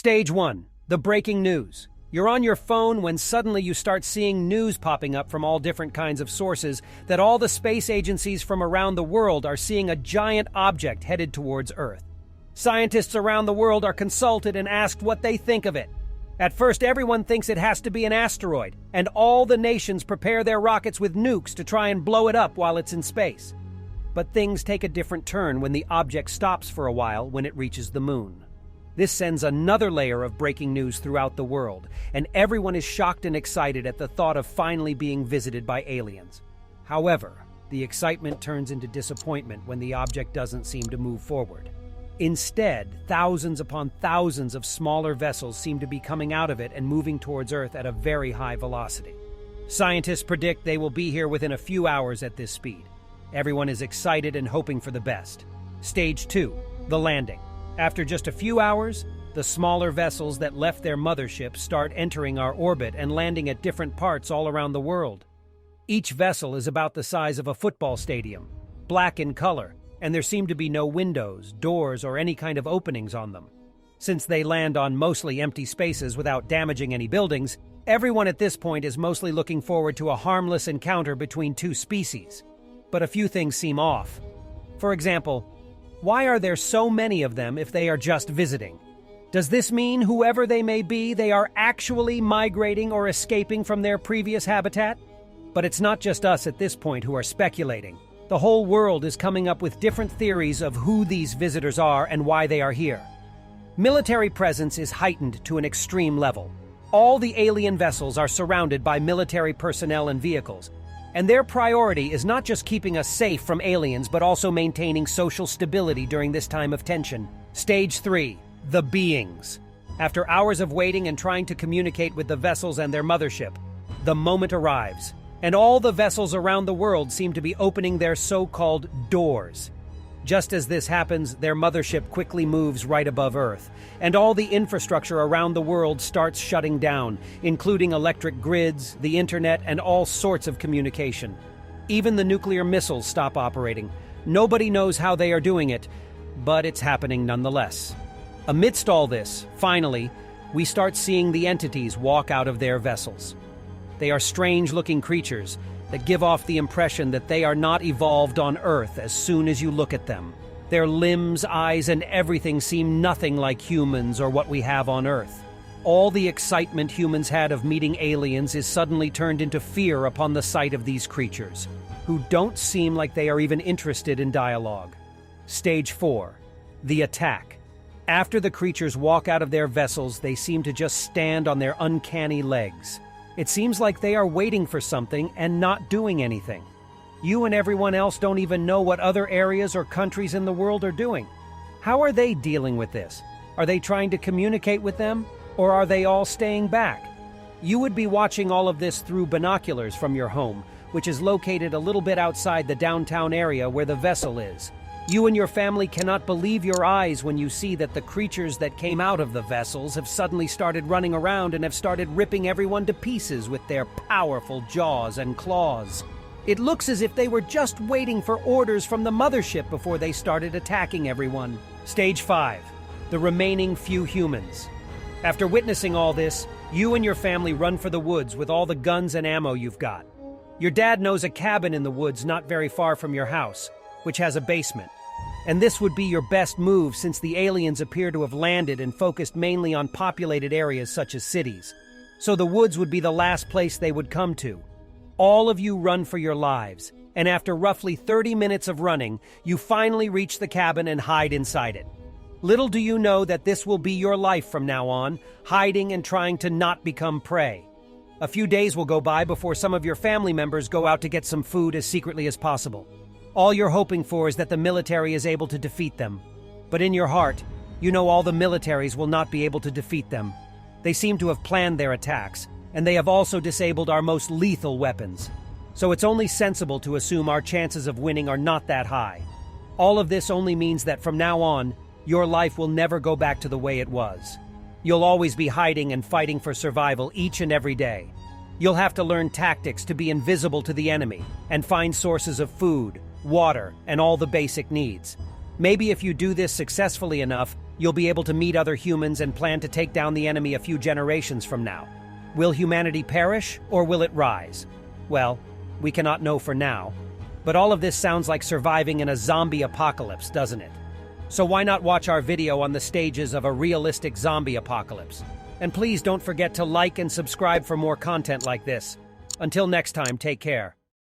Stage 1. The breaking news. You're on your phone when suddenly you start seeing news popping up from all different kinds of sources that all the space agencies from around the world are seeing a giant object headed towards Earth. Scientists around the world are consulted and asked what they think of it. At first, everyone thinks it has to be an asteroid, and all the nations prepare their rockets with nukes to try and blow it up while it's in space. But things take a different turn when the object stops for a while when it reaches the moon. This sends another layer of breaking news throughout the world, and everyone is shocked and excited at the thought of finally being visited by aliens. However, the excitement turns into disappointment when the object doesn't seem to move forward. Instead, thousands upon thousands of smaller vessels seem to be coming out of it and moving towards Earth at a very high velocity. Scientists predict they will be here within a few hours at this speed. Everyone is excited and hoping for the best. Stage 2. The landing. After just a few hours, the smaller vessels that left their mothership start entering our orbit and landing at different parts all around the world. Each vessel is about the size of a football stadium, black in color, and there seem to be no windows, doors, or any kind of openings on them. Since they land on mostly empty spaces without damaging any buildings, everyone at this point is mostly looking forward to a harmless encounter between two species. But a few things seem off. For example, why are there so many of them if they are just visiting? Does this mean whoever they may be, they are actually migrating or escaping from their previous habitat? But it's not just us at this point who are speculating. The whole world is coming up with different theories of who these visitors are and why they are here. Military presence is heightened to an extreme level. All the alien vessels are surrounded by military personnel and vehicles, and their priority is not just keeping us safe from aliens, but also maintaining social stability during this time of tension. Stage 3. The beings. After hours of waiting and trying to communicate with the vessels and their mothership, the moment arrives, and all the vessels around the world seem to be opening their so-called doors. Just as this happens, their mothership quickly moves right above Earth, and all the infrastructure around the world starts shutting down, including electric grids, the internet, and all sorts of communication. Even the nuclear missiles stop operating. Nobody knows how they are doing it, but it's happening nonetheless. Amidst all this, finally, we start seeing the entities walk out of their vessels. They are strange-looking creatures that give off the impression that they are not evolved on Earth as soon as you look at them. Their limbs, eyes, and everything seem nothing like humans or what we have on Earth. All the excitement humans had of meeting aliens is suddenly turned into fear upon the sight of these creatures, who don't seem like they are even interested in dialogue. Stage 4. The attack. After the creatures walk out of their vessels, they seem to just stand on their uncanny legs. It seems like they are waiting for something and not doing anything. You and everyone else don't even know what other areas or countries in the world are doing. How are they dealing with this? Are they trying to communicate with them, or are they all staying back? You would be watching all of this through binoculars from your home, which is located a little bit outside the downtown area where the vessel is. You and your family cannot believe your eyes when you see that the creatures that came out of the vessels have suddenly started running around and have started ripping everyone to pieces with their powerful jaws and claws. It looks as if they were just waiting for orders from the mothership before they started attacking everyone. Stage 5. The remaining few humans. After witnessing all this, you and your family run for the woods with all the guns and ammo you've got. Your dad knows a cabin in the woods not very far from your house, which has a basement. And this would be your best move since the aliens appear to have landed and focused mainly on populated areas such as cities. So the woods would be the last place they would come to. All of you run for your lives, and after roughly 30 minutes of running, you finally reach the cabin and hide inside it. Little do you know that this will be your life from now on, hiding and trying to not become prey. A few days will go by before some of your family members go out to get some food as secretly as possible. All you're hoping for is that the military is able to defeat them. But in your heart, you know all the militaries will not be able to defeat them. They seem to have planned their attacks, and they have also disabled our most lethal weapons. So it's only sensible to assume our chances of winning are not that high. All of this only means that from now on, your life will never go back to the way it was. You'll always be hiding and fighting for survival each and every day. You'll have to learn tactics to be invisible to the enemy and find sources of food, water, and all the basic needs. Maybe if you do this successfully enough, You'll be able to meet other humans and plan to take down the enemy a few generations from now. Will humanity perish, or will it rise? Well, we cannot know for now. But all of this sounds like surviving in a zombie apocalypse, doesn't it? So why not watch our video on the stages of a realistic zombie apocalypse? And please don't forget to like and subscribe for more content like this. Until next time, take care.